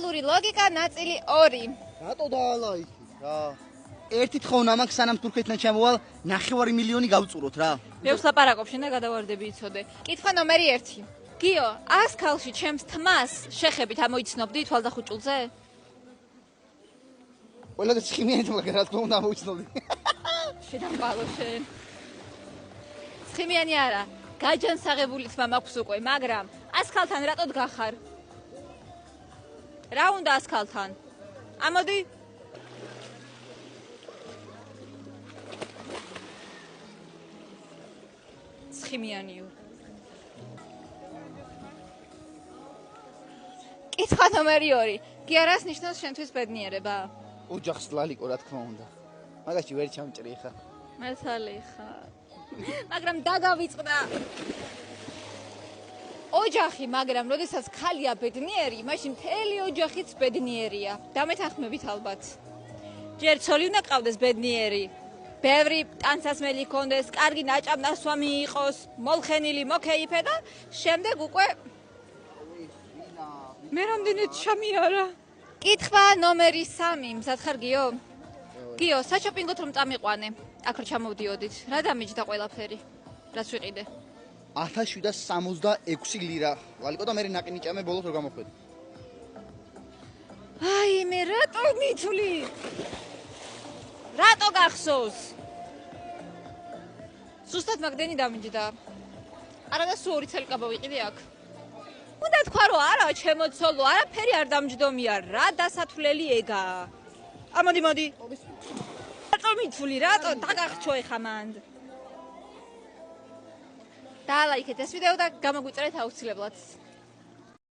ტრიუმფალური ლოგიკა ნაწილი 2. რატო დაალაიქი რა? ერთი თხოვნა მაქვს სანამ თურქეთიდან ჩამოვალ 9 მილიონი გავწუროთ რა. მე ვლაპარაკობ შენ და გადავარდები იცოდე. კითხვა ნომერი 1. გიო, 100 ქალში ჩემს თმას შეხებით ამოიცნობდი თვალდახუჭულზე? ყველა და ცხიმიანი თმა რა თქმა უნდა ამოიცნობდი. შედამყალო შენ. ცხიმიანი არა, გაჯანსაღებული თმა მაქვს უკვე, მაგრამ 100 ქალთან რატო დგახარ? რა უნდა 100 ქალთან? ამოდი. ცხიმიანიო. კითხვა ნომერი 2. გიარას ნიშნავს შენთვის ბედნიერება? ოჯახს ლალიკო რა თქმა უნდა. მაგაში ვერ ჩამჭრი ხა. მესალი ხარ. მაგრამ დაგავიწყდა. ოჯახი, მაგრამ როდესაც ხალია ბედნიერი, მაშინ მთელი ოჯახიც ბედნიერია. დამეთანხმებით ალბათ. ჯერ ცოლი უნდა ყავდეს ბედნიერი. ბევრი ტანსასმელი ჰქონდეს, კარგი ნაჭამნასვამი იყოს, მოლხენილი, მოკეიფე და შემდეგ უკვე მე რამდენი ჩამიარა. კითხვა ნომერი 3. მზად ხარ გიო? გიო, საჩოპინგოთ რომ წამიყვანე. აქ რო ჩამოვდიოდით. რა დამიჯდა ყველაფერი? რაც ვიყიდე? 1766 ლირა. ლალიკო და მე ნაკინი ჭამე ბოლოს რო გამოხვედი. აი, მე რატო მithული? რატო გახსოვს? ზუსტად მაგდენი დამიჯდა. არა და სულ 2 წელი გავიყიდე აქ. უნდა თქვა რომ არა, ჩემო ცოლო, არაფერი არ დამჯდომია, რა დასათვლელი ეგაა. ამოდი, მოდი. რატო მithული, რატო დაგახჩო ეხა მანდ? დაალაიქეთ ეს ვიდეო და გამოგვიწერეთ აუცილებლად.